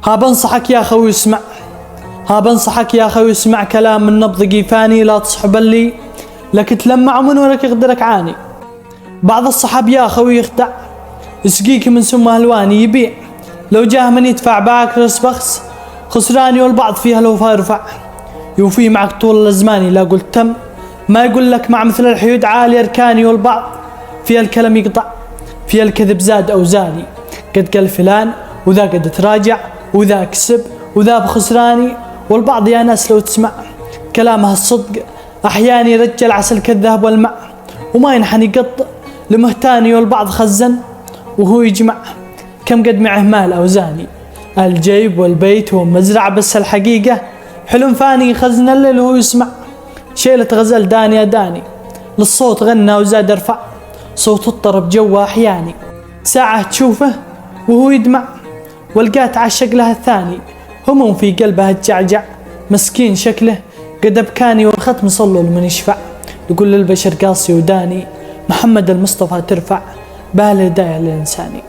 ها بنصحك يا خوي اسمع، ها بنصحك يا خوي اسمع كلام من نبض قيفاني، لا تصحب اللي لك تلمع ومن ولك يقدرك عاني. بعض الصحاب يا خوي يخدع، يسقيك من سم هلواني يبيع، لو جاه من يدفع باك رس بخس خسراني، والبعض فيها الوفا يرفع يوفي معك طول الازمان. لا قلت تم ما يقول لك مع مثل الحيود عالي اركاني، والبعض فيها الكلام يقطع فيها الكذب زاد او زاني. قد قال فلان وذا قد تراجع وذا كسب وذا بخسراني، والبعض يا ناس لو تسمع كلامها الصدق احياني رجل عسل كالذهب والماء، وما ينحني قط لمهتاني، والبعض خزن وهو يجمع كم قد معه مال اوزاني. الجيب والبيت والمزرعة بس الحقيقة حلم فاني، خزن الليل وهو يسمع شيلة غزل داني يا داني، للصوت غنى وزاد ارفع صوت الطرب جوا احياني. ساعة تشوفه وهو يدمع والقاه تعشق لها الثاني، هموم في قلبها تجعجع مسكين شكله قد ابكاني، والختم صلوا لمن يشفع يقول للبشر قاصي وداني، محمد المصطفى ترفع بالهداية للإنساني.